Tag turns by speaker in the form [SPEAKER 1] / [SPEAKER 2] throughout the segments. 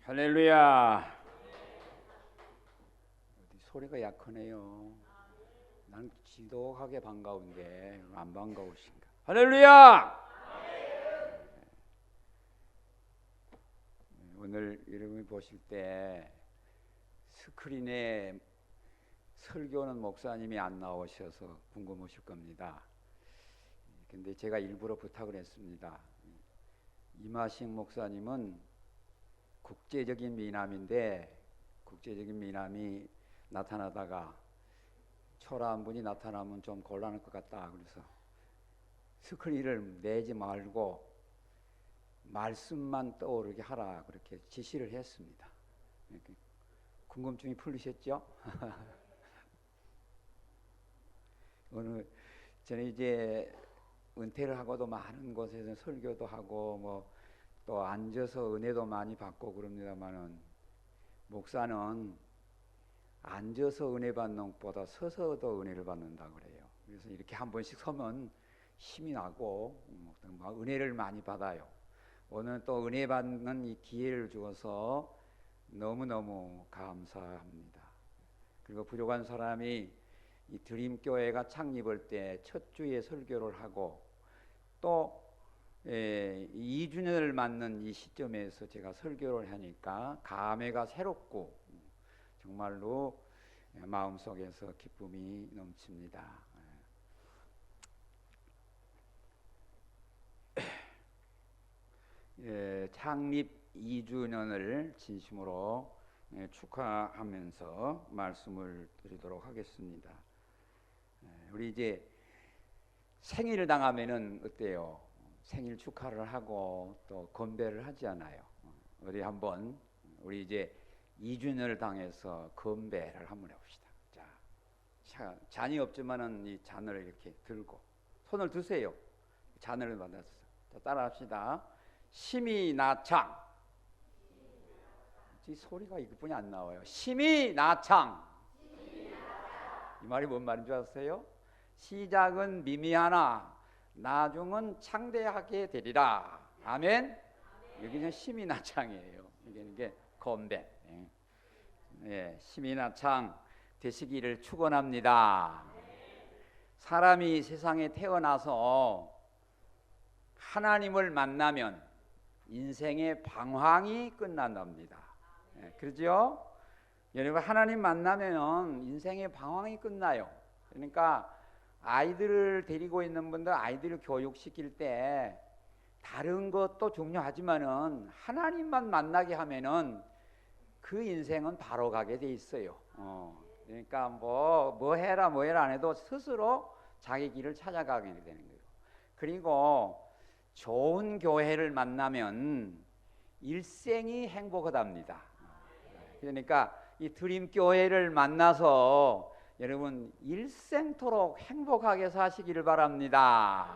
[SPEAKER 1] 할렐루야. 소리가 약하네요. 난 지독하게 반가운데 안 반가우신가? 할렐루야. 오늘 여러분이 보실 때 스크린에 설교는 목사님이 안 나오셔서 궁금하실 겁니다. 근데 제가 일부러 부탁을 했습니다. 이마식 목사님은 국제적인 미남인데 국제적인 미남이 나타나다가 초라한 분이 나타나면 좀 곤란할 것 같다. 그래서 스크린을 내지 말고 말씀만 떠오르게 하라 그렇게 지시를 했습니다. 궁금증이 풀리셨죠? 오늘 저는 이제 은퇴를 하고도 많은 곳에서 설교도 하고 뭐 또 앉아서 은혜도 많이 받고 그럽니다만은 목사는 앉아서 은혜 받는 것보다 서서도 은혜를 받는다 그래요. 그래서 이렇게 한 번씩 서면 힘이 나고 막 은혜를 많이 받아요. 오늘 또 은혜 받는 이 기회를 주어서 너무너무 감사합니다. 그리고 부족한 사람이 이 드림교회가 창립할 때 첫 주에 설교를 하고 또 2주년을 맞는 이 시점에서 제가 설교를 하니까 감회가 새롭고 정말로 마음속에서 기쁨이 넘칩니다. 창립 2주년을 진심으로 축하하면서 말씀을 드리도록 하겠습니다. 우리 이제 생일을 당하면은 어때요? 생일 축하를 하고 또 건배를 하지 않아요? 어디 한번 우리 이제 2주년을 당해서 건배를 한번 해봅시다. 자, 잔이 없지만은 이 잔을 이렇게 들고 손을 드세요. 잔을 받아서 자, 따라합시다. 심이 나창. 이 소리가 이것뿐이 안 나와요. 심이 나창. 이 말이 뭔 말인 줄 아세요? 시작은 미미하나 나중은 창대하게 되리라. 아멘. 여기는 심이 나창이에요. 이게 건배. 심이 나창 되시기를 축원합니다. 사람이 세상에 태어나서 하나님을 만나면 인생의 방황이 끝난답니다. 그렇죠? 여러분 하나님 만나면 인생의 방황이 끝나요. 그러니까 아이들을 데리고 있는 분들 아이들을 교육시킬 때 다른 것도 중요하지만은 하나님만 만나게 하면은 그 인생은 바로 가게 돼 있어요. 그러니까 뭐 해라 안 해도 스스로 자기 길을 찾아가게 되는 거예요. 그리고 좋은 교회를 만나면 일생이 행복하답니다. 그러니까 이 드림 교회를 만나서 여러분 일생토록 행복하게 사시기를 바랍니다.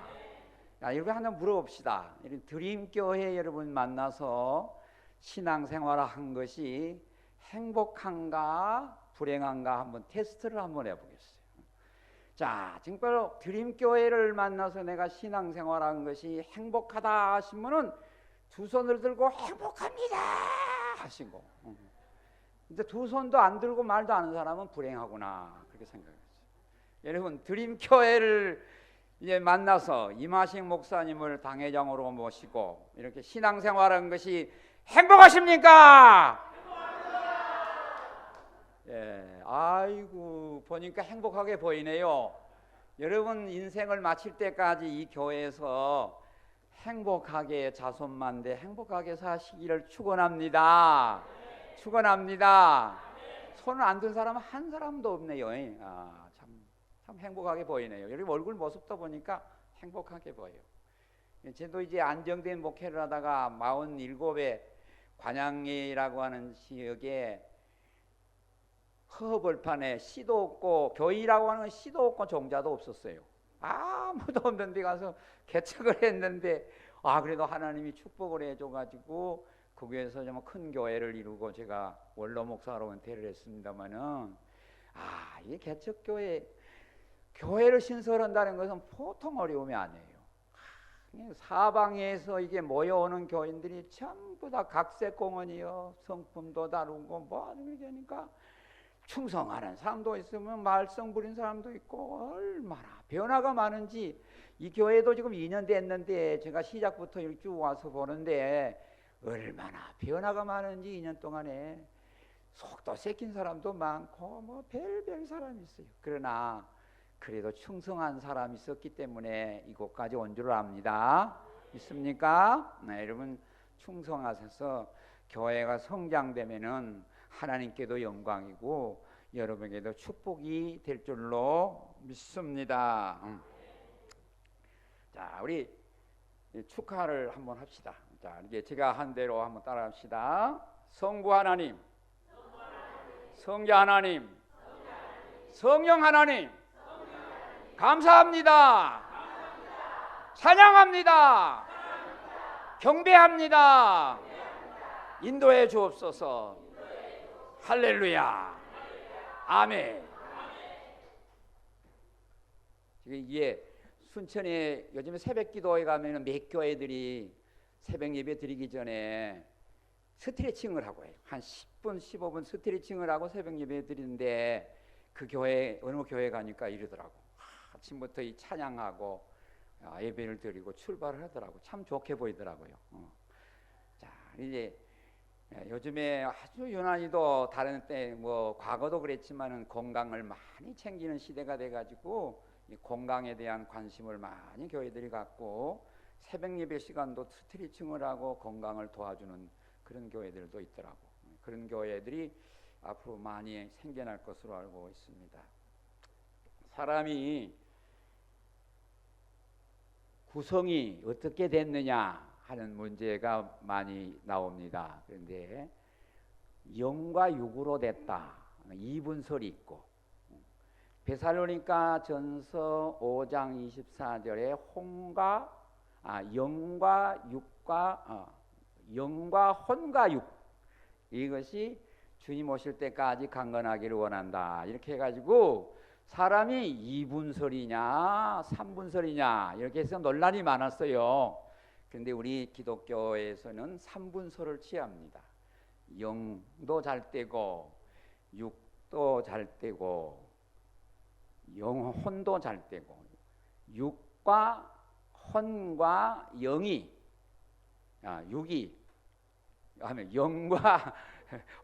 [SPEAKER 1] 여러분 하나 물어봅시다. 드림 교회 여러분 만나서 신앙생활을 한 것이 행복한가 불행한가 한번 테스트를 한번 해보겠어요. 자, 지금 드림 교회를 만나서 내가 신앙생활한 것이 행복하다 하시면은 두 손을 들고 행복합니다 하시고, 근데 두 손도 안 들고 말도 안 하는 사람은 불행하구나 그렇게 생각했어요. 여러분 드림 교회를 이제 만나서 이마식 목사님을 당회장으로 모시고 이렇게 신앙생활한 것이 행복하십니까? 아이고 보니까 행복하게 보이네요. 여러분 인생을 마칠 때까지 이 교회에서 행복하게 자손만대 행복하게 사시기를 축원합니다. 축원합니다. 손을 안 든 사람은 한 사람도 없네요. 참 행복하게 보이네요. 여러분 얼굴 모습도 보니까 행복하게 보여요. 저도 이제 안정된 목회를 하다가 47에 관양이라고 하는 지역에 허허벌판에 씨도 없고 교회라고 하는 씨도 없고 종자도 없었어요. 아무도 없는 데 가서 개척을 했는데 그래도 하나님이 축복을 해줘가지고 거기에서 좀 큰 교회를 이루고 제가 원로 목사로 은퇴를 했습니다마는 이 개척교회 교회를 신설한다는 것은 보통 어려움이 아니에요. 사방에서 이게 모여오는 교인들이 전부 다 각색공원이요, 성품도 다르고 뭐 그러니까 충성하는 사람도 있으면 말썽 부린 사람도 있고, 얼마나 변화가 많은지. 이 교회도 지금 2년 됐는데 제가 시작부터 이렇게 쭉 와서 보는데 얼마나 변화가 많은지. 2년 동안에 속도 새긴 사람도 많고 뭐 별별 사람이 있어요. 그러나 그래도 충성한 사람이 있었기 때문에 이곳까지 온 줄 압니다. 믿습니까? 네, 여러분 충성하셔서 교회가 성장되면은 하나님께도 영광이고 여러분에게도 축복이 될 줄로 믿습니다. 자, 우리 축하를 한번 합시다. 자, 이제 제가 한 대로 한번 따라합시다. 성부 하나님, 성자 하나님, 성령 하나님, 감사합니다. 찬양합니다. 경배합니다. 인도해 주옵소서. 할렐루야. 아멘. 지금 이게 순천에 요즘에 새벽 기도에 가면은 몇 교회들이 새벽 예배 드리기 전에 스트레칭을 하고 해요. 한 10분, 15분 스트레칭을 하고 새벽 예배 드리는데, 그 교회, 어느 교회 가니까 이러더라고. 아침부터 이 찬양하고 예배를 드리고 출발을 하더라고. 참 좋게 보이더라고요. 자, 이제 요즘에 아주 유난히도 다른 때 뭐 과거도 그랬지만은 건강을 많이 챙기는 시대가 돼가지고 이 건강에 대한 관심을 많이 교회들이 갖고 새벽 예배 시간도 스트레칭을 하고 건강을 도와주는 그런 교회들도 있더라고. 그런 교회들이 앞으로 많이 생겨날 것으로 알고 있습니다. 사람이 구성이 어떻게 됐느냐 하는 문제가 많이 나옵니다. 그런데 영과 육으로 됐다, 이분설이 있고, 베살로니가 전서 5장 24절에 영과 혼과 육, 이것이 주님 오실 때까지 강건하기를 원한다, 이렇게 해가지고 사람이 이분설이냐 삼분설이냐 이렇게 해서 논란이 많았어요. 그런데 우리 기독교에서는 삼분설을 취합니다. 영도 잘 되고 육도 잘 되고 혼도 잘 되고, 육과 혼과 영이 육이 하면 영과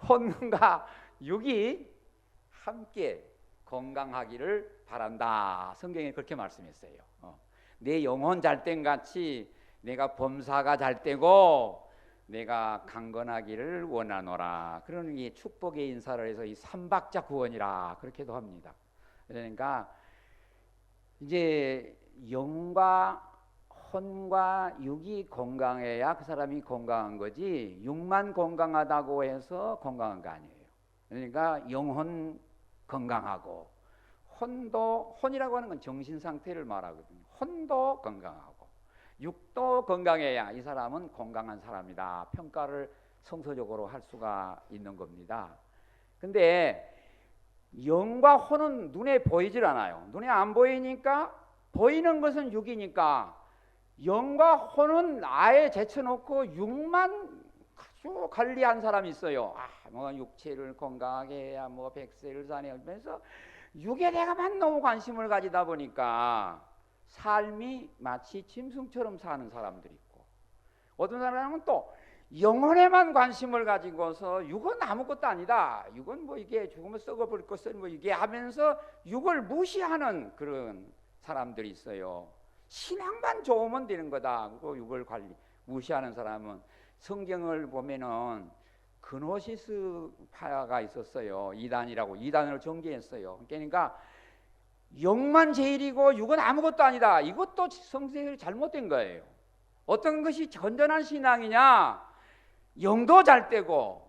[SPEAKER 1] 혼과 육이 함께 건강하기를 바란다. 성경에 그렇게 말씀했어요. 내 영혼 잘된 같이 내가 범사가 잘 되고 내가 강건하기를 원하노라. 그러는 게 축복의 인사를 해서 이 삼박자 구원이라 그렇게도 합니다. 그러니까 이제 영과 혼과 육이 건강해야 그 사람이 건강한 거지, 육만 건강하다고 해서 건강한 거 아니에요. 그러니까 영혼 건강하고 혼이라고 하는 건 정신 상태를 말하거든요. 혼도 건강하고 육도 건강해야 이 사람은 건강한 사람이다, 평가를 성서적으로 할 수가 있는 겁니다. 근데 영과 혼은 눈에 보이질 않아요. 눈에 안 보이니까, 보이는 것은 육이니까 영과 혼은 아예 제쳐놓고 육만 아주 관리한 사람이 있어요. 뭐 육체를 건강하게 해야 뭐 백세를 사네 하면서 육에 대해만 너무 관심을 가지다 보니까 삶이 마치 짐승처럼 사는 사람들이 있고, 어떤 사람은 또 영혼에만 관심을 가지고서 육은 아무것도 아니다, 육은 뭐 이게 죽으면 썩어버릴 것은 뭐 이게 하면서 육을 무시하는 그런 사람들이 있어요. 신앙만 좋으면 되는 거다, 그 육을 무시하는 사람은. 성경을 보면은 그노시스 파가 있었어요. 이단이라고, 이단을 정죄했어요. 그러니까 영만 제일이고 육은 아무것도 아니다, 이것도 성경이 잘못된 거예요. 어떤 것이 건전한 신앙이냐? 영도 잘 되고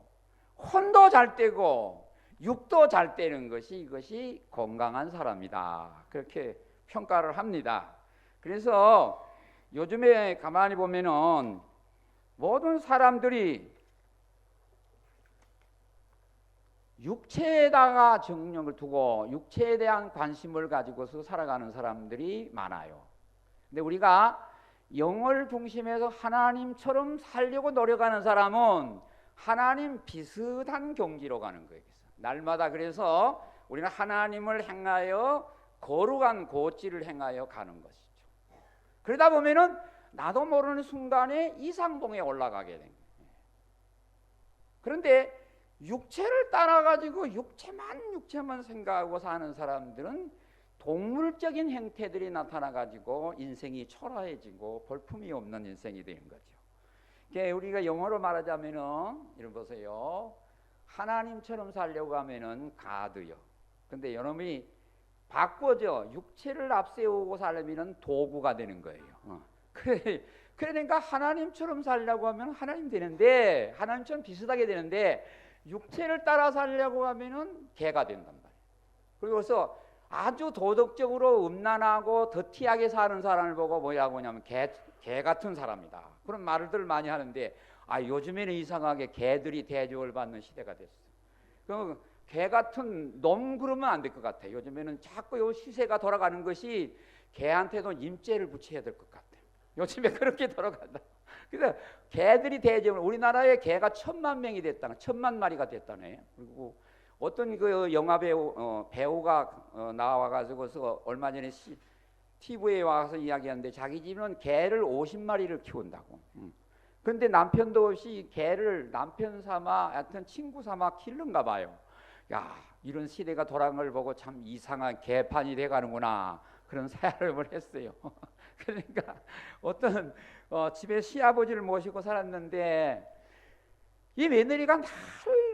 [SPEAKER 1] 혼도 잘 되고 육도 잘 되는 것이, 이것이 건강한 사람이다, 그렇게 평가를 합니다. 그래서 요즘에 가만히 보면은 모든 사람들이 육체에다가 정력을 두고 육체에 대한 관심을 가지고서 살아가는 사람들이 많아요. 근데 우리가 영을 중심해서 하나님처럼 살려고 노력하는 사람은 하나님 비슷한 경지로 가는 거예요. 날마다 그래서 우리는 하나님을 행하여 거룩한 고지를 행하여 가는 것이죠. 그러다 보면은 나도 모르는 순간에 이상봉에 올라가게 된 거예요. 그런데 육체를 따라가지고 육체만 생각하고 사는 사람들은 동물적인 행태들이 나타나가지고 인생이 초라해지고 볼품이 없는 인생이 되는 거죠. 우리가 영어로 말하자면은 이런 보세요. 하나님처럼 살려고 하면은 가드요. 근데 여러분이 바꿔줘. 육체를 앞세우고 살려면 도구가 되는 거예요. 그러니까 하나님처럼 살려고 하면 하나님 되는데, 하나님처럼 비슷하게 되는데, 육체를 따라 살려고 하면은 개가 된단 말이에요. 그래서 아주 도덕적으로 음란하고 더티하게 사는 사람을 보고 뭐라고 하냐면 개 같은 사람이다. 그런 말들 많이 하는데, 요즘에는 이상하게 개들이 대접을 받는 시대가 됐어요. 그럼 개 같은 놈 그러면 안 될 것 같아요. 요즘에는 자꾸 요 시세가 돌아가는 것이 개한테도 임죄를 붙여야 될 것 같아요. 요즘에 그렇게 돌아간다. 그래서 개들이 대접을, 우리나라에 개가 1000만 명이 됐다는, 1000만 마리가 됐다네. 그리고 어떤 그 영화 배우가 나와가지고서 얼마 전에 TV에 와서 이야기하는데 자기 집은 개를 50마리를 키운다고. 그런데 남편도 없이 개를 남편 삼아, 하여튼 친구 삼아 키르는가 봐요. 야, 이런 시대가 돌아간 걸 보고 참 이상한 개판이 돼가는구나, 그런 생각을 했어요. 그러니까 어떤 집에 시아버지를 모시고 살았는데 이 며느리가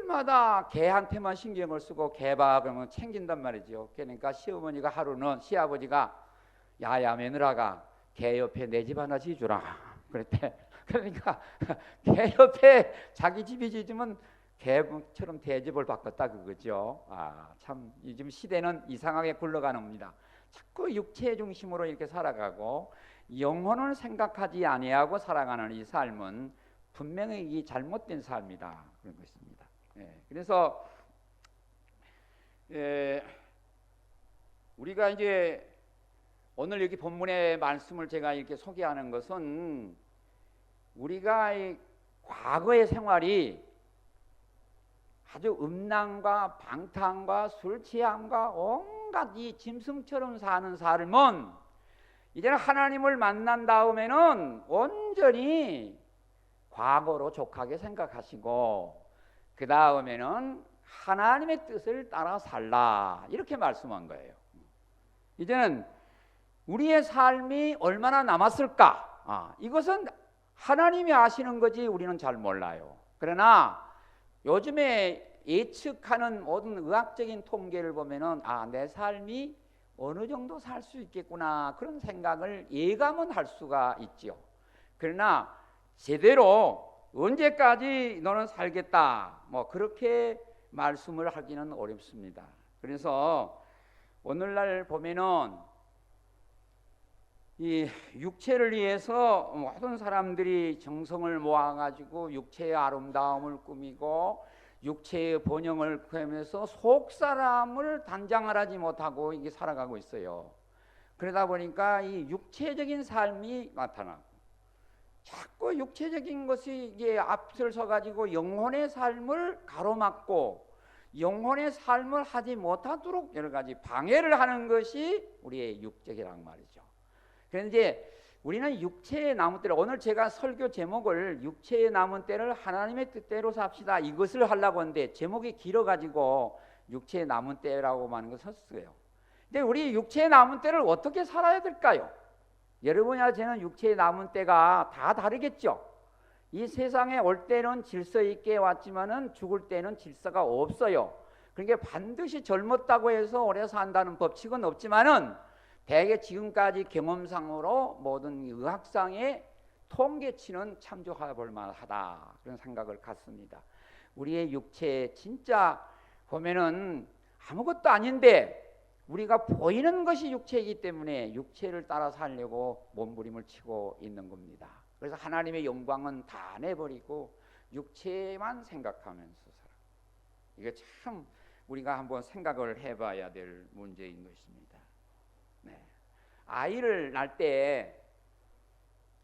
[SPEAKER 1] 날마다 개한테만 신경을 쓰고 개밥을 챙긴단 말이죠. 그러니까 시어머니가 하루는 시아버지가 야야 며느라가 개 옆에 내 집 하나 지주라 그랬대. 그러니까 개 옆에 자기 집이 지으면 개처럼 대접을 받겠다 그거죠. 참 요즘 시대는 이상하게 굴러가는 겁니다. 자꾸 육체 중심으로 이렇게 살아가고 영혼을 생각하지 아니하고 살아가는 이 삶은 분명히 이 잘못된 삶이다, 그런 것입니다. 그래서 우리가 이제 오늘 여기 본문의 말씀을 제가 이렇게 소개하는 것은 우리가 이 과거의 생활이 아주 음란과 방탕과 술 취함과 온갖 이 짐승처럼 사는 삶은 이제는 하나님을 만난 다음에는 온전히 과거로 족하게 생각하시고 그 다음에는 하나님의 뜻을 따라 살라, 이렇게 말씀한 거예요. 이제는 우리의 삶이 얼마나 남았을까? 이것은 하나님이 아시는 거지 우리는 잘 몰라요. 그러나 요즘에 예측하는 모든 의학적인 통계를 보면은 내 삶이 어느 정도 살 수 있겠구나, 그런 생각을 예감은 할 수가 있지요. 그러나 제대로 언제까지 너는 살겠다, 그렇게 말씀을 하기는 어렵습니다. 그래서 오늘날 보면은 이 육체를 위해서 모든 사람들이 정성을 모아가지고 육체의 아름다움을 꾸미고 육체의 번영을 구하면서 속 사람을 단장을 하지 못하고 이게 살아가고 있어요. 그러다 보니까 이 육체적인 삶이 나타나고 자꾸 육체적인 것이 이게 앞을 서가지고 영혼의 삶을 가로막고 영혼의 삶을 하지 못하도록 여러 가지 방해를 하는 것이 우리의 육적이란 말이죠. 그런데 우리는 육체의 남은 때를, 오늘 제가 설교 제목을 육체의 남은 때를 하나님의 뜻대로 삽시다, 이것을 하려고 하는데 제목이 길어가지고 육체의 남은 때라고 하는 걸 썼어요. 근데 우리 육체의 남은 때를 어떻게 살아야 될까요? 여러분이나 저는 육체의 남은 때가 다 다르겠죠. 이 세상에 올 때는 질서 있게 왔지만은 죽을 때는 질서가 없어요. 그러니까 반드시 젊었다고 해서 오래 산다는 법칙은 없지만은 대개 지금까지 경험상으로 모든 의학상의 통계치는 참조해 볼 만하다, 그런 생각을 갖습니다. 우리의 육체 진짜 보면은 아무것도 아닌데 우리가 보이는 것이 육체이기 때문에 육체를 따라 살려고 몸부림을 치고 있는 겁니다. 그래서 하나님의 영광은 다 내버리고 육체만 생각하면서 살아. 이게 참 우리가 한번 생각을 해봐야 될 문제인 것입니다. 아이를 낳을 때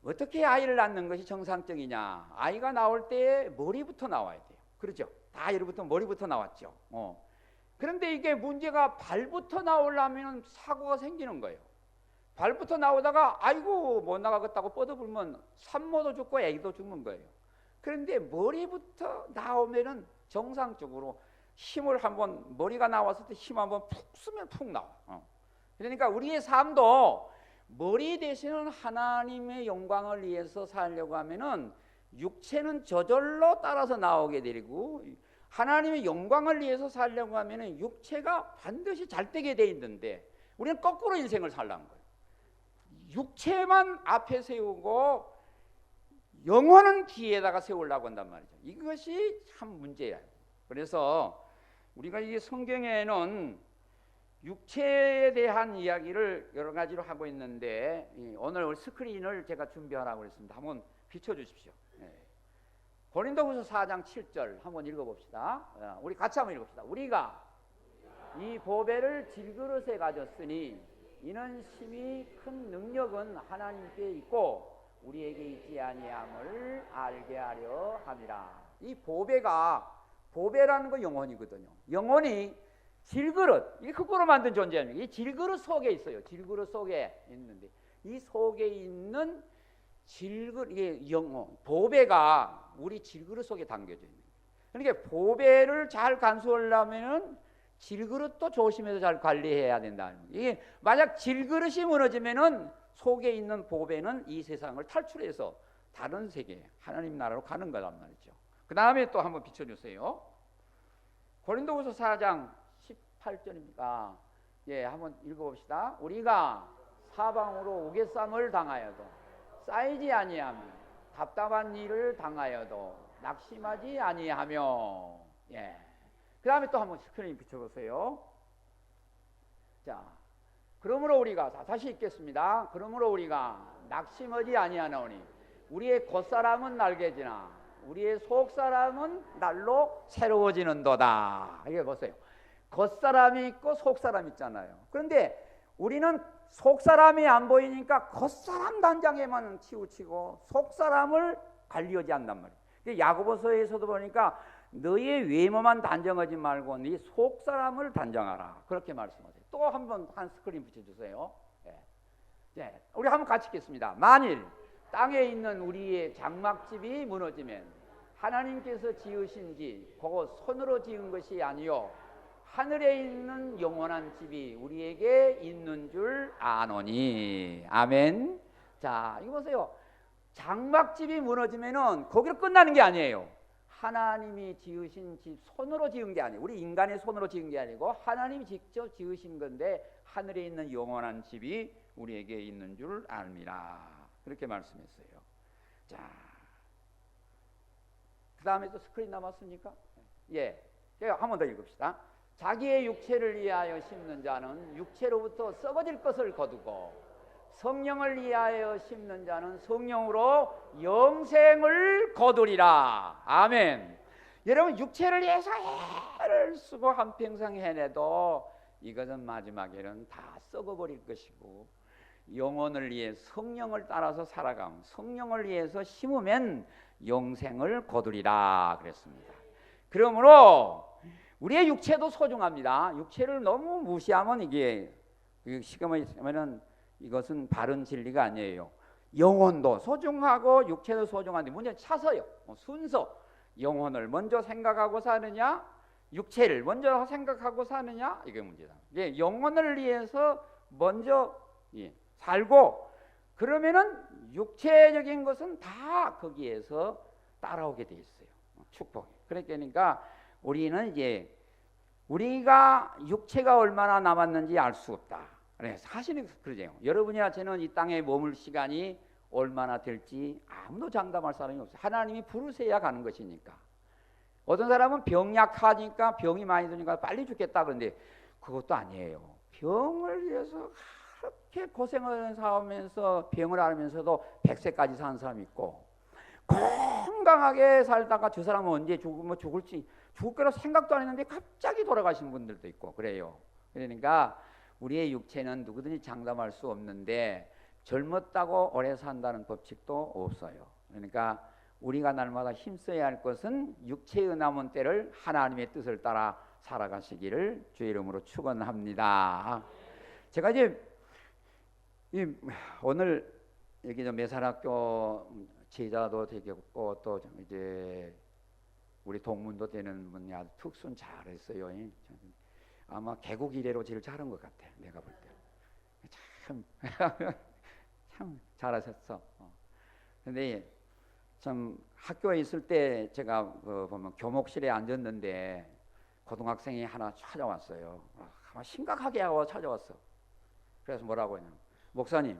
[SPEAKER 1] 어떻게 아이를 낳는 것이 정상적이냐? 아이가 나올 때 머리부터 나와야 돼요. 그렇죠? 다 예로부터 머리부터 나왔죠. 그런데 이게 문제가 발부터 나오려면 사고가 생기는 거예요. 발부터 나오다가 아이고 못 나가겠다고 뻗어불면 산모도 죽고 애기도 죽는 거예요. 그런데 머리부터 나오면은 정상적으로 힘을 한번, 머리가 나왔을 때 힘 한번 푹 쓰면 푹 나와. 그러니까 우리의 삶도 머리 대신은 하나님의 영광을 위해서 살려고 하면은 육체는 저절로 따라서 나오게 되고, 하나님의 영광을 위해서 살려고 하면은 육체가 반드시 잘 되게 돼 있는데 우리는 거꾸로 인생을 살라는 거예요. 육체만 앞에 세우고 영혼은 뒤에다가 세우려고 한단 말이죠. 이것이 참 문제야. 그래서 우리가 이 성경에는 육체에 대한 이야기를 여러 가지로 하고 있는데, 오늘 스크린을 제가 준비하라고 했습니다. 한번 비춰주십시오. 고린도후서 4장 7절 한번 읽어봅시다. 우리 같이 한번 읽읍시다. 우리가 이 보배를 질그릇에 가졌으니 이는 심히 큰 능력은 하나님께 있고 우리에게 있지 아니함을 알게 하려 함이라. 이 보배라는 거 영혼이거든요. 영혼이 질그릇, 이게 흙으로 만든 존재입니다. 이 질그릇 속에 있어요. 질그릇 속에 있는데 이 속에 있는 질그릇, 이게 영혼, 보배가 우리 질그릇 속에 담겨져 있는 거예요. 그러니까 보배를 잘 간수하려면은 질그릇도 조심해서 잘 관리해야 된다. 이게 만약 질그릇이 무너지면은 속에 있는 보배는 이 세상을 탈출해서 다른 세계, 하나님 나라로 가는 거란 말이죠. 그 다음에 또 한번 비춰주세요. 고린도후서 4장 18절입니다. 한번 읽어봅시다. 우리가 사방으로 우겨쌈을 당하여도 쌓이지 아니하며 답답한 일을 당하여도 낙심하지 아니하며. 그 다음에 또 한번 스크린 비춰보세요. 자, 그러므로 우리가, 다시 읽겠습니다. 그러므로 우리가 낙심하지 아니하노니 우리의 겉사람은 날개지나 우리의 속사람은 날로 새로워지는도다. 이게 보세요. 겉사람이 있고 속사람 있잖아요. 그런데 우리는 속사람이 안 보이니까 겉사람 단장에만 치우치고 속사람을 관리하지 않단 말이에요. 야고보서에서도 보니까 너의 외모만 단정하지 말고 네 속사람을 단정하라, 그렇게 말씀하세요. 또 한 스크린 붙여주세요. 우리 한번 같이 읽겠습니다. 만일 땅에 있는 우리의 장막집이 무너지면 하나님께서 지으신 집 곧 손으로 지은 것이 아니요 하늘에 있는 영원한 집이 우리에게 있는 줄 아노니. 아멘. 자, 이거 보세요. 장막집이 무너지면은 거기로 끝나는 게 아니에요. 하나님이 지으신 집, 손으로 지은 게 아니에요. 우리 인간의 손으로 지은 게 아니고 하나님이 직접 지으신 건데 하늘에 있는 영원한 집이 우리에게 있는 줄 압니다. 그렇게 말씀했어요. 자, 그 다음에 또 스크린 남았습니까? 한 번 더 읽읍시다. 자기의 육체를 위하여 심는 자는 육체로부터 썩어질 것을 거두고 성령을 위하여 심는 자는 성령으로 영생을 거두리라. 아멘. 여러분, 육체를 위해서 애를 쓰고 한평생 해내도 이것은 마지막에는 다 썩어버릴 것이고, 영혼을 위해 성령을 따라서 살아가면, 성령을 위해서 심으면 영생을 거두리라 그랬습니다. 그러므로 우리의 육체도 소중합니다. 육체를 너무 무시하면 이게 시험하면은 이것은 바른 진리가 아니에요. 영혼도 소중하고 육체도 소중한데 문제는 차서요. 순서, 영혼을 먼저 생각하고 사느냐, 육체를 먼저 생각하고 사느냐, 이게 문제다. 영혼을 위해서 먼저 살고, 그러면은 육체적인 것은 다 거기에서 따라오게 돼 있어요. 축복이. 그러니까 우리는 우리가 육체가 얼마나 남았는지 알 수 없다. 사실은 그러죠. 여러분이나 저는 이 땅에 머물 시간이 얼마나 될지 아무도 장담할 사람이 없어요. 하나님이 부르셔야 가는 것이니까. 어떤 사람은 병약하니까, 병이 많이 드니까 빨리 죽겠다 그런데 그것도 아니에요. 병을 위해서 그렇게 고생을 하면서 병을 앓으면서도 100세까지 사는 사람이 있고, 건강하게 살다가 저 사람은 언제 죽을지 죽을 거라 생각도 안 했는데 갑자기 돌아가신 분들도 있고 그래요. 그러니까 우리의 육체는 누구든지 장담할 수 없는데, 젊었다고 오래 산다는 법칙도 없어요. 그러니까 우리가 날마다 힘써야 할 것은 육체의 남은 때를 하나님의 뜻을 따라 살아가시기를 주의 이름으로 축원합니다. 제가 이제 오늘 여기 매산학교 제자도 되겠고 또 이제 우리 동문도 되는 분이 아주 특순 잘했어요. 아마 개국 이래로 제일 잘한 것 같아. 내가 볼 때. 참 잘하셨어. 근데 참 학교에 있을 때 제가 보면 교목실에 앉았는데 고등학생이 하나 찾아왔어요. 아마 심각하게 하고 찾아왔어. 그래서 뭐라고 했냐면, 목사님,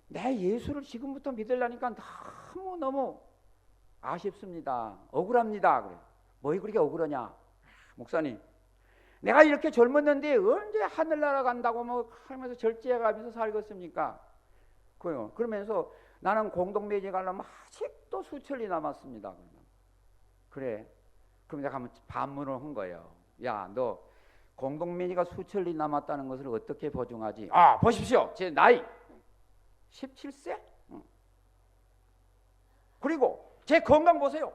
[SPEAKER 1] 내 예수를 지금부터 믿으려니까 너무 아쉽습니다. 억울합니다. 그래. 뭐 그렇게 억울하냐? 목사님, 내가 이렇게 젊었는데 언제 하늘나라 간다고 뭐 하면서 절제해가면서 살겠습니까? 그러면서 나는 공동묘지 가려면 아직도 수천리 남았습니다. 그래. 그럼 내가 한번 반문을 한 거예요. 야, 너 공동묘지가 수천리 남았다는 것을 어떻게 보증하지? 아, 보십시오. 제 나이 17세? 그리고 제 건강 보세요.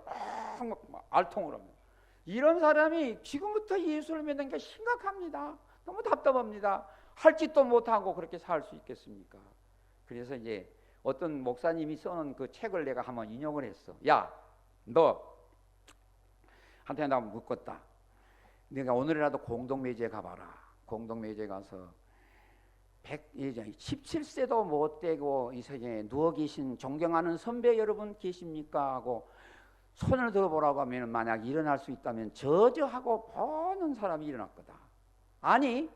[SPEAKER 1] 알통을 합니다. 이런 사람이 지금부터 예수를 믿는 게 심각합니다. 너무 답답합니다. 할 짓도 못하고 그렇게 살 수 있겠습니까? 그래서 이제 어떤 목사님이 써놓은 그 책을 내가 한번 인용을 했어. 야, 너 한테 나 묻겠다. 내가 오늘이라도 공동묘지에 가봐라. 공동묘지에 가서 17세도 못 되고 이 세상에 누워 계신 존경하는 선배 여러분 계십니까? 하고 손을 들어보라고 하면 만약 일어날 수 있다면 저저하고 보는 사람이 일어날 거다. 아니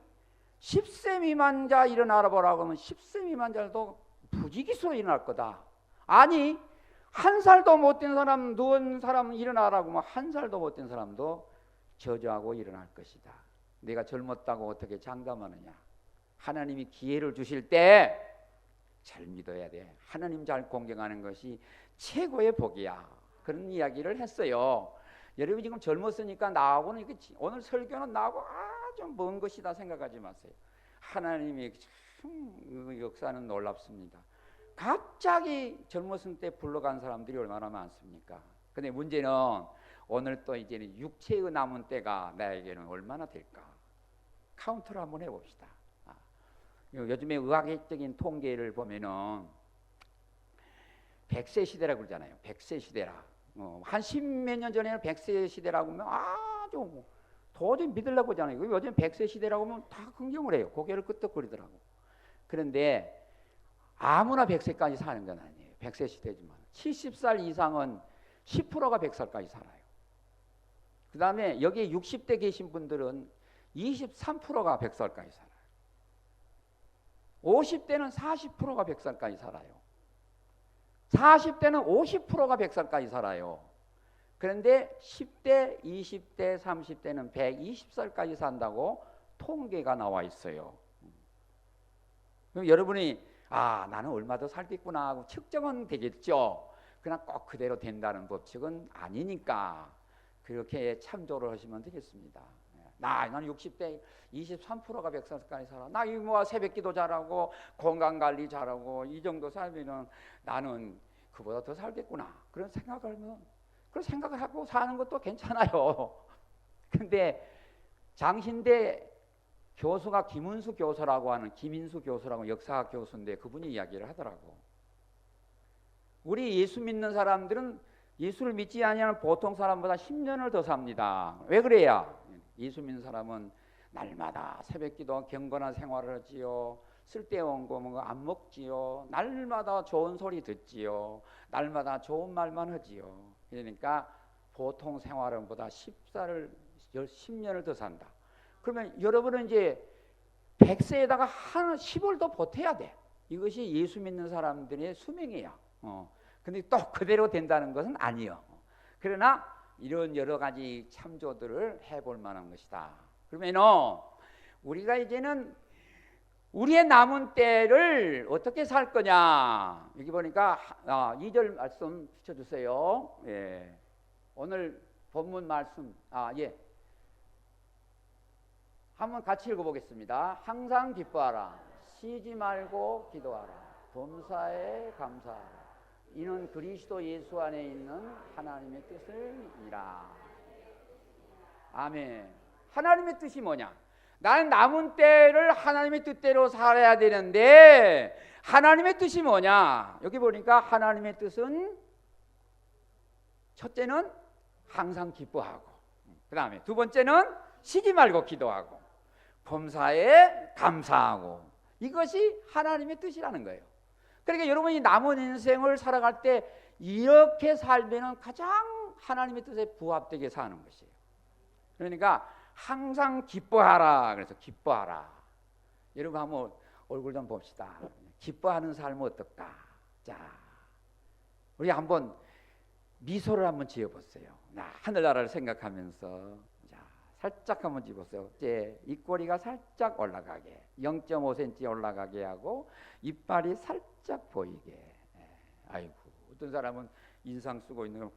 [SPEAKER 1] 10세 미만자 일어나라 보라고 하면 10세 미만자도 부지기수로 일어날 거다. 아니 한 살도 못 된 사람, 누운 사람 일어나라고 하면 한 살도 못 된 사람도 저주하고 일어날 것이다. 내가 젊었다고 어떻게 장담하느냐. 하나님이 기회를 주실 때 잘 믿어야 돼. 하나님 잘 공경하는 것이 최고의 복이야. 그런 이야기를 했어요. 여러분 지금 젊었으니까 나하고는 오늘 설교는 나하고 아주 먼 것이다 생각하지 마세요. 하나님의 참 역사는 놀랍습니다. 갑자기 젊었을 때 불러간 사람들이 얼마나 많습니까? 근데 문제는 오늘 또 이제는 육체의 남은 때가 나에게는 얼마나 될까? 카운트를 한번 해봅시다. 요즘에 의학적인 통계를 보면은 100세 시대라고 그러잖아요. 100세 시대라. 한 10몇 년 전에는 100세 시대라고 하면 아주 도저히 믿으려고 하잖아요. 요즘 100세 시대라고 하면 다 긍정을 해요. 고개를 끄덕거리더라고. 그런데 아무나 100세까지 사는 건 아니에요. 100세 시대지만 70살 이상은 10%가 100살까지 살아요. 그 다음에 여기 60대 계신 분들은 23%가 100살까지 살아요. 50대는 40%가 100살까지 살아요. 40대는 50%가 100살까지 살아요. 그런데 10대, 20대, 30대는 120살까지 산다고 통계가 나와 있어요. 그럼 여러분이 나는 얼마 더 살겠구나 하고 측정은 되겠죠. 그러나 꼭 그대로 된다는 법칙은 아니니까 그렇게 참조를 하시면 되겠습니다. 나는 60대 23%가 100살까지 살아. 나 이거 새벽기도 잘하고 건강관리 잘하고 이 정도 살면은 나는 그보다 더 살겠구나. 그런 생각을 하고 사는 것도 괜찮아요. 근데 장신대 교수가 김은수 교수라고 하는 김인수 교수라고 역사학 교수인데 그분이 이야기를 하더라고. 우리 예수 믿는 사람들은 예수를 믿지 아니하는 보통 사람보다 10년을 더 삽니다. 왜 그래야? 예수 믿는 사람은 날마다 새벽기도 경건한 생활을 하지요. 쓸데없는 거 안 먹지요. 날마다 좋은 소리 듣지요. 날마다 좋은 말만 하지요. 그러니까 보통 생활은보다 10년을 더 산다. 그러면 여러분은 이제 100세에다가 한 10을 더 보태야 돼. 이것이 예수 믿는 사람들의 수명이야. 근데 또 그대로 된다는 것은 아니요. 그러나 이런 여러 가지 참조들을 해볼 만한 것이다. 그러면은 우리가 이제는 우리의 남은 때를 어떻게 살 거냐. 여기 보니까 2절 말씀 붙여주세요. 예. 오늘 본문 말씀 예. 한번 같이 읽어보겠습니다. 항상 기뻐하라. 쉬지 말고 기도하라. 범사에 감사하라. 이는 그리스도 예수 안에 있는 하나님의 뜻을 이라. 아멘. 하나님의 뜻이 뭐냐? 나는 남은 때를 하나님의 뜻대로 살아야 되는데 하나님의 뜻이 뭐냐? 여기 보니까 하나님의 뜻은 첫째는 항상 기뻐하고, 그 다음에 두 번째는 쉬지 말고 기도하고, 범사에 감사하고, 이것이 하나님의 뜻이라는 거예요. 그러니까 여러분이 남은 인생을 살아갈 때 이렇게 살면 가장 하나님의 뜻에 부합되게 사는 것이에요. 그러니까 항상 기뻐하라. 그래서 기뻐하라. 여러분 한번 얼굴 좀 봅시다. 기뻐하는 삶은 어떨까? 자, 우리 한번 미소를 한번 지어보세요. 하늘나라를 생각하면서 자, 살짝 한번 지어보세요. 이제 입꼬리가 살짝 올라가게, 0.5cm 올라가게 하고 이빨이 살짝 보이게. 아이고, 어떤 사람은 인상 쓰고 있는 거.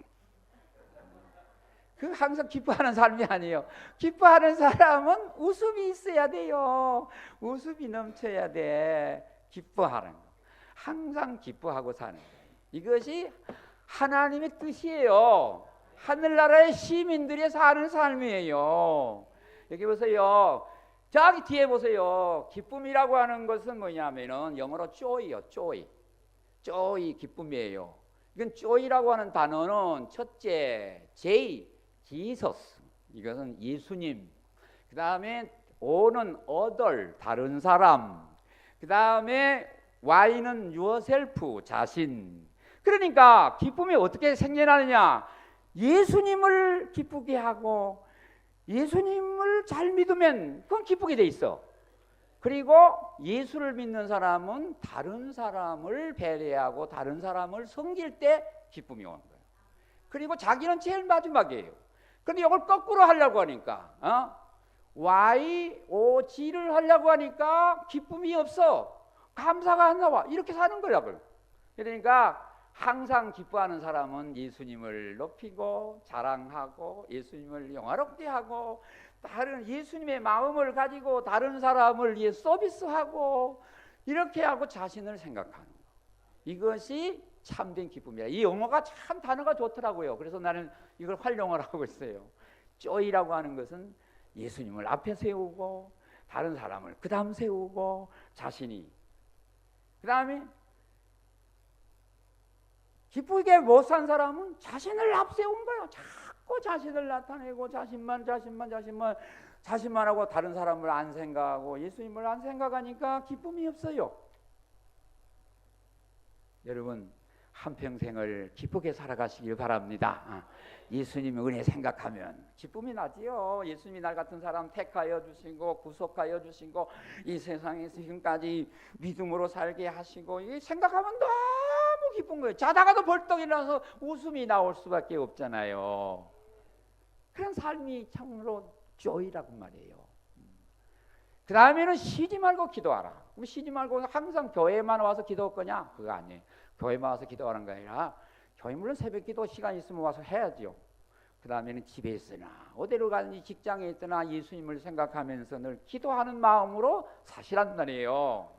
[SPEAKER 1] 그 항상 기뻐하는 삶이 아니에요. 기뻐하는 사람은 웃음이 있어야 돼요. 웃음이 넘쳐야 돼. 기뻐하는 거. 항상 기뻐하고 사는 거예요. 이것이 하나님의 뜻이에요. 하늘나라의 시민들이 사는 삶이에요. 여기 보세요. 저기 뒤에 보세요. 기쁨이라고 하는 것은 뭐냐면은 영어로 joy요. joy 기쁨이에요. 이건 joy라고 하는 단어는 첫째 J Jesus, 이것은 예수님. 그 다음에 O는 other, 다른 사람. 그 다음에 Y는 yourself, 자신. 그러니까 기쁨이 어떻게 생겨나느냐? 예수님을 기쁘게 하고 예수님을 잘 믿으면 그건 기쁘게 돼 있어. 그리고 예수를 믿는 사람은 다른 사람을 배려하고 다른 사람을 섬길 때 기쁨이 오는 거예요. 그리고 자기는 제일 마지막이에요. 그런데 이걸 거꾸로 하려고 하니까 YOG를 하려고 하니까 기쁨이 없어. 감사가 안 나와. 이렇게 사는 거라고요. 그러니까 항상 기뻐하는 사람은 예수님을 높이고 자랑하고 예수님을 영화롭게 하고 다른 예수님의 마음을 가지고 다른 사람을 위해 서비스하고 이렇게 하고 자신을 생각하는 거. 이것이 참된 기쁨이야. 이 영어가 참 단어가 좋더라고요. 그래서 나는 이걸 활용을 하고 있어요. joy라고 하는 것은 예수님을 앞에 세우고 다른 사람을 그 다음 세우고 자신이 그 다음에 기쁘게 못 산 사람은 자신을 앞세운 거예요. 자꾸 자신을 나타내고 자신만 하고 다른 사람을 안 생각하고 예수님을 안 생각하니까 기쁨이 없어요. 여러분 한평생을 기쁘게 살아가시길 바랍니다. 예수님의 은혜 생각하면 기쁨이 나지요. 예수님이 날 같은 사람 택하여 주시고 구속하여 주시고 이 세상에 지금까지 믿음으로 살게 하시고 이 생각하면 너무 기쁜 거예요. 자다가도 벌떡 일어나서 웃음이 나올 수밖에 없잖아요. 그런 삶이 참으로 joy라고 말이에요. 그 다음에는 쉬지 말고 기도하라. 그럼 쉬지 말고 항상 교회만 와서 기도할 거냐? 그거 아니에요. 교회만 와서 기도하는 게 아니라 교회 물론 새벽 기도 시간 있으면 와서 해야죠. 그 다음에는 집에 있으나 어디로 가든지 직장에 있거나 예수님을 생각하면서 늘 기도하는 마음으로 사시란 말이에요.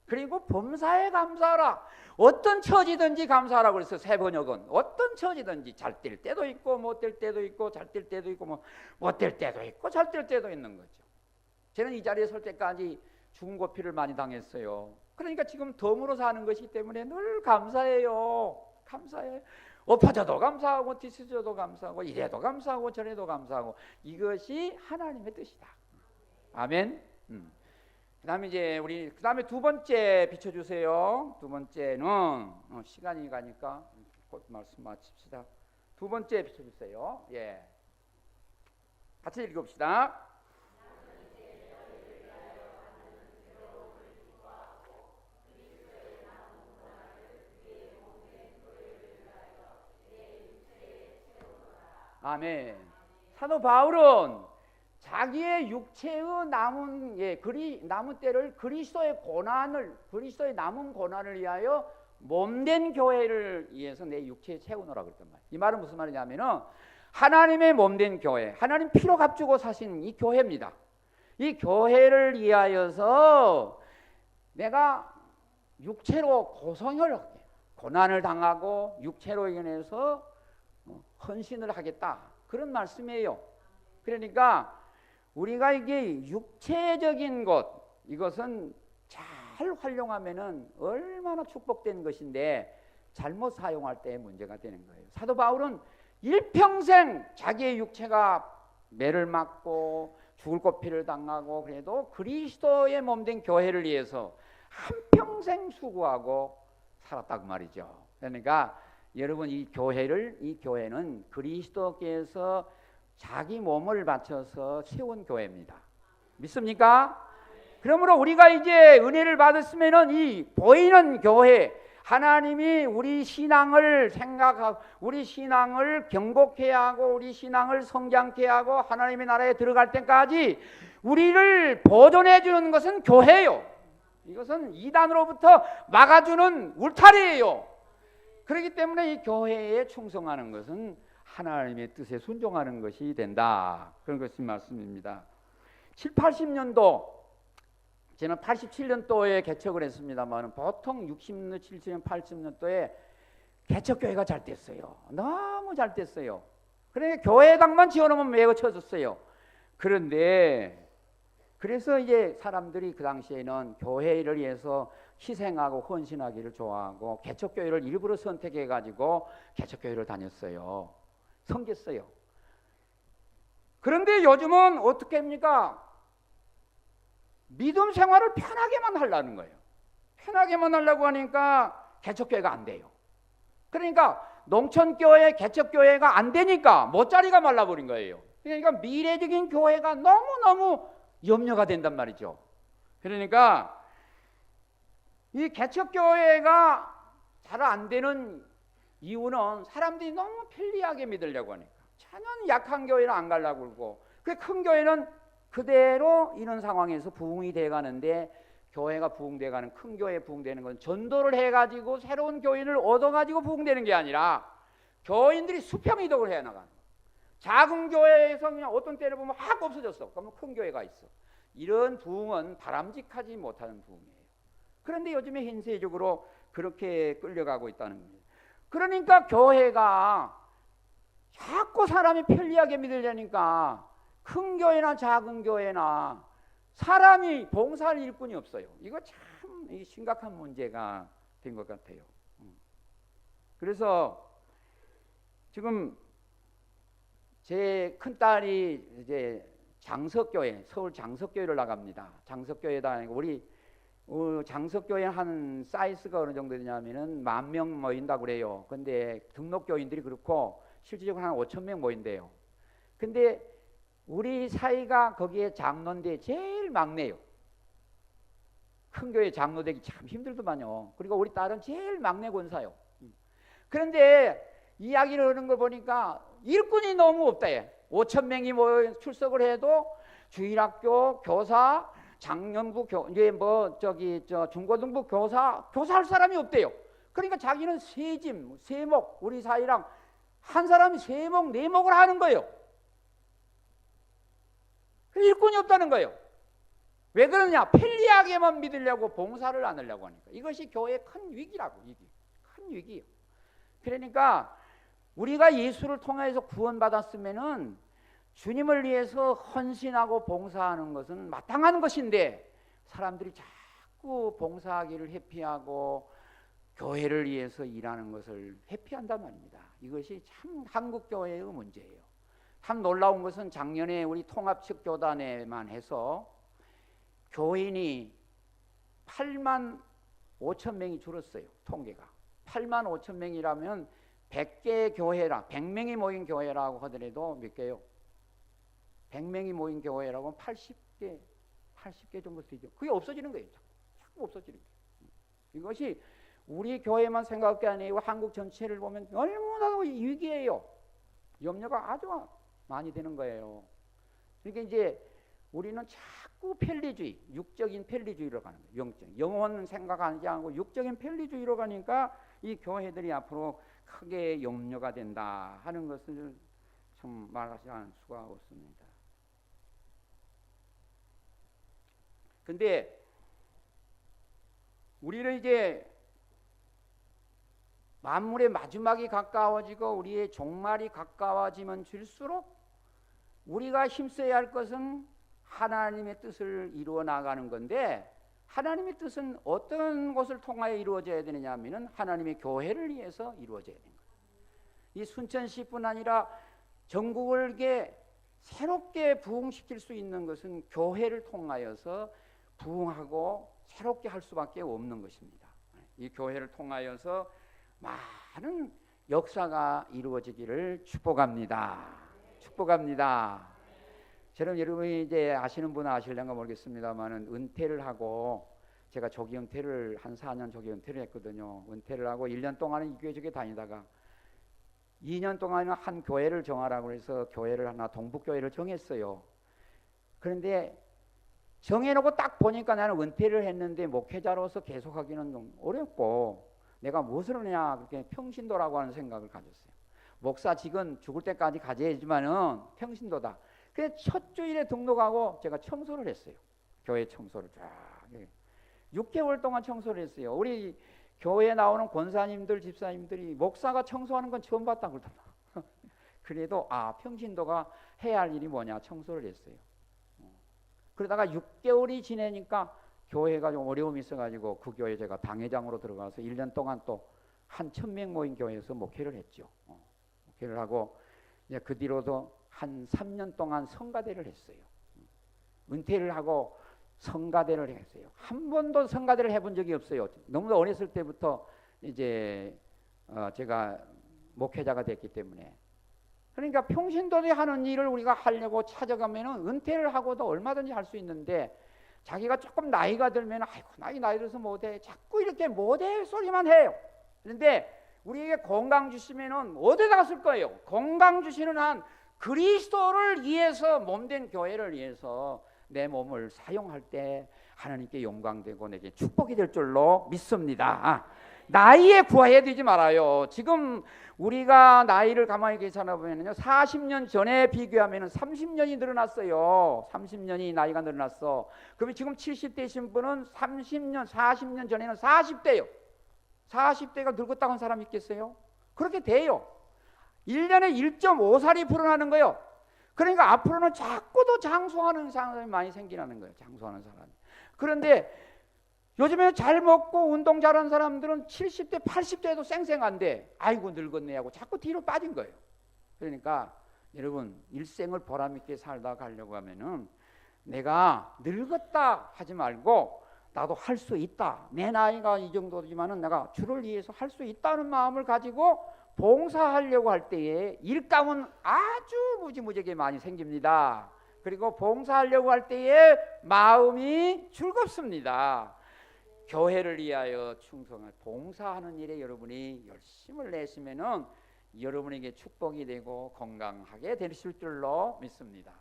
[SPEAKER 1] 그리고 범사에 감사하라. 어떤 처지든지 감사하라고 그래서 세 번역은 어떤 처지든지 잘 될 때도 있고 못 될 때도 있고 잘 될 때도 있고 못 될 때도 있고 잘 될 때도 있는 거죠. 저는 이 자리에 설 때까지 죽은 고피를 많이 당했어요. 그러니까 지금 덤으로 사는 것이기 때문에 늘 감사해요. 감사해. 엎어져도 감사하고 뒤쳐져도 감사하고 이래도 감사하고 저래도 감사하고 이것이 하나님의 뜻이다. 아멘. 그 다음에 두 번째 비춰주세요. 두 번째는 시간이 가니까 곧 말씀 마칩시다. 두 번째 비춰주세요. 예, 같이 읽읍시다. 아멘. 사도 바울은 자기의 육체의 남은 남은 때를 그리스도의 남은 고난을 위하여 몸된 교회를 위해서 내 육체에 채우노라 그랬단 말이에요. 이 말은 무슨 말이냐면은 하나님의 몸된 교회, 하나님 피로 값주고 사신 이 교회입니다. 이 교회를 위하여서 내가 육체로 고난을 당하고 육체로 인해서 헌신을 하겠다, 그런 말씀이에요. 그러니까 우리가 이게 육체적인 것, 이것은 잘 활용하면은 얼마나 축복된 것인데 잘못 사용할 때 문제가 되는 거예요. 사도 바울은 일평생 자기의 육체가 매를 맞고 죽을 고피를 당하고 그래도 그리스도의 몸된 교회를 위해서 한평생 수고하고 살았다고 말이죠. 그러니까 여러분, 이 교회는 그리스도께서 자기 몸을 바쳐서 세운 교회입니다. 믿습니까? 그러므로 우리가 이제 은혜를 받았으면은 이 보이는 교회, 하나님이 우리 신앙을 생각하고 우리 신앙을 경고케 하고 우리 신앙을 성장케 하고 하나님의 나라에 들어갈 때까지 우리를 보존해 주는 것은 교회예요. 이것은 이단으로부터 막아주는 울타리예요. 그렇기 때문에 이 교회에 충성하는 것은 하나님의 뜻에 순종하는 것이 된다, 그런 것이 말씀입니다. 7, 80년도 저는 87년도에 개척을 했습니다만 보통 60년, 70년, 80년도에 개척교회가 잘 됐어요. 너무 잘 됐어요. 그러니까 교회당만 지어놓으면 매거 쳐졌어요. 그런데 그래서 이제 사람들이 그 당시에는 교회를 위해서 희생하고 헌신하기를 좋아하고 개척교회를 일부러 선택해가지고 개척교회를 다녔어요. 섬겼어요. 그런데 요즘은 어떻게 합니까? 믿음 생활을 편하게만 하려는 거예요. 편하게만 하려고 하니까 개척교회가 안 돼요. 그러니까 농촌교회, 개척교회가 안 되니까 못자리가 말라버린 거예요. 그러니까 미래적인 교회가 너무너무 염려가 된단 말이죠. 그러니까 이 개척교회가 잘 안 되는 이유는 사람들이 너무 편리하게 믿으려고 하니까. 전혀 약한 교회는 안 가려고 그러고, 그 큰 교회는 그대로 이런 상황에서 부흥이 돼가는데, 교회가 부흥돼가는, 큰 교회에 부흥되는 건 전도를 해가지고 새로운 교인을 얻어가지고 부흥되는 게 아니라 교인들이 수평이동을 해나가는 거예요. 작은 교회에서 그냥 어떤 때를 보면 확 없어졌어. 그러면 큰 교회가 있어. 이런 부흥은 바람직하지 못하는 부흥이에요. 그런데 요즘에 현세적으로 그렇게 끌려가고 있다는 겁니다. 그러니까 교회가 자꾸 사람이 편리하게 믿으려니까 큰 교회나 작은 교회나 사람이 봉사할 일꾼이 없어요. 이거 참 심각한 문제가 된 것 같아요. 그래서 지금 제 큰딸이 이제 장석교회, 서울 장석교회를 나갑니다. 장석교회 다니고, 우리 장석교회 한 사이즈가 어느 정도 되냐면은 10,000명 모인다고 그래요. 근데 등록교인들이 그렇고 실질적으로 한 5,000명 모인대요. 근데 우리 사이가 거기에 장로인데 제일 막내요. 큰 교회 장로 되기 참 힘들더만요. 그리고 우리 딸은 제일 막내 권사요. 그런데 이야기를 하는 걸 보니까 일꾼이 너무 없다. 5,000명이 출석을 해도 주일학교 교사, 장년부 이제 중고등부 교사할 사람이 없대요. 그러니까 자기는 세목, 우리 사이랑 한 사람이 세목, 네목을 하는 거예요. 일꾼이 없다는 거예요. 왜 그러냐? 편리하게만 믿으려고, 봉사를 안 하려고 하니까. 이것이 교회의 큰 위기라고. 큰 위기예요. 그러니까 우리가 예수를 통해서 구원받았으면은 주님을 위해서 헌신하고 봉사하는 것은 마땅한 것인데, 사람들이 자꾸 봉사하기를 회피하고 교회를 위해서 일하는 것을 회피한단 말입니다. 이것이 참 한국 교회의 문제예요. 참 놀라운 것은 작년에 우리 통합측 교단에만 해서 교인이 85,000명이 줄었어요. 통계가 85,000명이라면 100개 교회라, 100명이 모인 교회라고 하더라도 몇 개요? 100명이 모인 교회라고 80개 정도 되죠. 그게 없어지는 거예요. 자꾸 없어지는 거예요. 이것이 우리 교회만 생각할 게 아니고 한국 전체를 보면 얼마나 위기예요. 염려가 아주 많이 되는 거예요. 그러니까 이제 우리는 자꾸 편리주의, 육적인 편리주의로 가는 거예요. 영혼 생각하지 않고 육적인 편리주의로 가니까 이 교회들이 앞으로 크게 염려가 된다 하는 것을 좀 말하지 않을 수가 없습니다. 근데 우리는 이제 만물의 마지막이 가까워지고 우리의 종말이 가까워지면 질수록 우리가 힘써야 할 것은 하나님의 뜻을 이루어 나가는 건데, 하나님의 뜻은 어떤 것을 통하여 이루어져야 되느냐 하면은 하나님의 교회를 위해서 이루어져야 되는 거예요. 이 순천시뿐 아니라 전국을 새롭게 부흥시킬 수 있는 것은 교회를 통하여서 부흥하고 새롭게 할 수밖에 없는 것입니다. 이 교회를 통하여서 많은 역사가 이루어지기를 축복합니다. 축복합니다. 저는 여러분이 이제 아시는 분은 아실런가 모르겠습니다만은 은퇴를 하고, 제가 조기 은퇴를 한 4년 조기 은퇴를 했거든요. 은퇴를 하고 1년 동안은 이 교회 저기 다니다가 2년 동안은 한 교회를 정하라고 해서 교회를 하나, 동북교회를 정했어요. 그런데 정해놓고 딱 보니까 나는 은퇴를 했는데 목회자로서 계속하기는 좀 어렵고, 내가 무엇을 하냐, 그렇게 평신도라고 하는 생각을 가졌어요. 목사직은 죽을 때까지 가져야지만은 평신도다. 그래서 첫 주일에 등록하고 제가 청소를 했어요. 교회 청소를 쫙 6개월 동안 청소를 했어요. 우리 교회에 나오는 권사님들, 집사님들이 목사가 청소하는 건 처음 봤다 그러더라. 그래도 평신도가 해야 할 일이 뭐냐, 청소를 했어요. 그러다가 6개월이 지내니까 교회가 좀 어려움이 있어가지고 그 교회 제가 당회장으로 들어가서 1년 동안 또 한 1000명 모인 교회에서 목회를 했죠. 목회를 하고 이제 그 뒤로도 한 3년 동안 성가대를 했어요. 은퇴를 하고 성가대를 했어요. 한 번도 성가대를 해본 적이 없어요. 너무 어렸을 때부터 이제 제가 목회자가 됐기 때문에. 그러니까 평신도에 하는 일을 우리가 하려고 찾아가면은 은퇴를 하고도 얼마든지 할 수 있는데, 자기가 조금 나이가 들면 아이고 나이 들어서 못해, 자꾸 이렇게 못해 소리만 해요. 그런데 우리에게 건강 주시면은 어디다가 쓸 거예요? 건강 주시는 한 그리스도를 위해서, 몸된 교회를 위해서 내 몸을 사용할 때 하나님께 영광되고 내게 축복이 될 줄로 믿습니다. 나이에 구애해야 되지 말아요. 지금 우리가 나이를 가만히 계산해 보면요, 40년 전에 비교하면 30년이 늘어났어요. 30년이 나이가 늘어났어. 그러면 지금 70대이신 분은 30년, 40년 전에는 40대요. 40대가 늙었다고 한 사람 있겠어요? 그렇게 돼요. 1년에 1.5살이 불어나는 거예요. 그러니까 앞으로는 자꾸 더 장수하는 사람이 많이 생기는 거예요. 장수하는 사람이. 그런데 요즘에 잘 먹고 운동 잘하는 사람들은 70대, 80대에도 쌩쌩한데 아이고 늙었네 하고 자꾸 뒤로 빠진 거예요. 그러니까 여러분, 일생을 보람있게 살다 가려고 하면은 내가 늙었다 하지 말고, 나도 할 수 있다, 내 나이가 이 정도지만은 내가 주를 위해서 할 수 있다는 마음을 가지고 봉사하려고 할 때에 일감은 아주 무지무지하게 많이 생깁니다. 그리고 봉사하려고 할 때에 마음이 즐겁습니다. 교회를 위하여 충성할 봉사하는 일에 여러분이 열심을 내시면은 여러분에게 축복이 되고 건강하게 되실 줄로 믿습니다.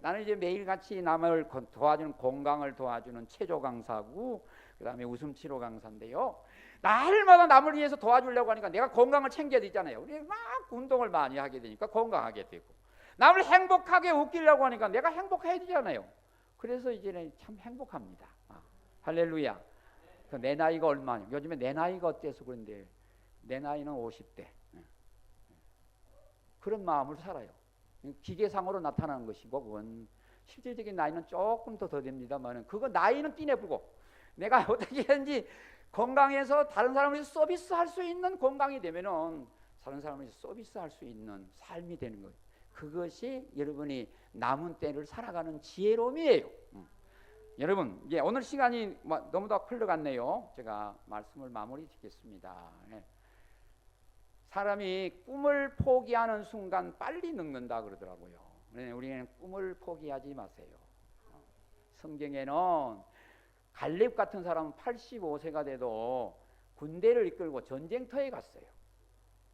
[SPEAKER 1] 나는 이제 매일같이 남을 도와주는, 건강을 도와주는 체조 강사고, 그 다음에 웃음 치료 강사인데요, 날마다 남을 위해서 도와주려고 하니까 내가 건강을 챙겨야 되잖아요. 우리 막 운동을 많이 하게 되니까 건강하게 되고, 남을 행복하게 웃기려고 하니까 내가 행복해야 되잖아요. 그래서 이제는 참 행복합니다. 할렐루야. 내 나이가 얼마냐, 요즘에 내 나이가 어때서 그런데 내 나이는 50대. 그런 마음을 살아요. 기계상으로 나타나는 것이고, 그건 실질적인 나이는 조금 더 됩니다만, 그거 나이는 띠내부고, 내가 어떻게 하는지 건강해서 다른 사람을 서비스할 수 있는 건강이 되면은 다른 사람을 서비스할 수 있는 삶이 되는 거예요. 그것이 여러분이 남은 때를 살아가는 지혜로움이에요. 여러분, 이제 오늘 시간이 너무 다 흘러갔네요. 제가 말씀을 마무리 짓겠습니다. 사람이 꿈을 포기하는 순간 빨리 늙는다 그러더라고요. 우리는 꿈을 포기하지 마세요. 성경에는 갈렙 같은 사람은 85세가 돼도 군대를 이끌고 전쟁터에 갔어요.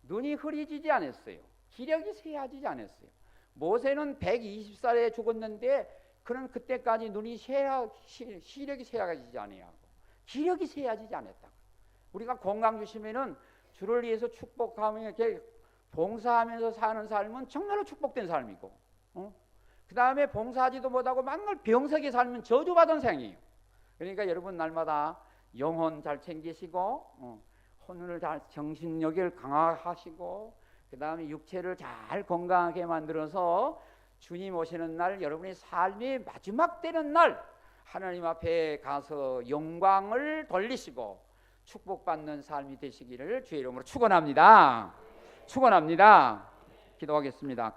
[SPEAKER 1] 눈이 흐려지지 않았어요. 기력이 쇠해지지 않았어요. 모세는 120살에 죽었는데 그는 그때까지 눈이 시력이 쇠해지지 않아요. 기력이 쇠해지지 않았다. 우리가 건강 주시면은 주를 위해서 축복하며 이렇게 봉사하면서 사는 삶은 정말로 축복된 삶이고, 그 다음에 봉사하지도 못하고 맨날 병석에 살면 저주받은 생이에요. 그러니까 여러분, 날마다 영혼 잘 챙기시고 혼을 잘 정신력을 강화하시고 그 다음에 육체를 잘 건강하게 만들어서 주님 오시는 날 여러분의 삶이 마지막 되는 날 하나님 앞에 가서 영광을 돌리시고 축복받는 삶이 되시기를 주의 이름으로 축원합니다. 축원합니다. 기도하겠습니다.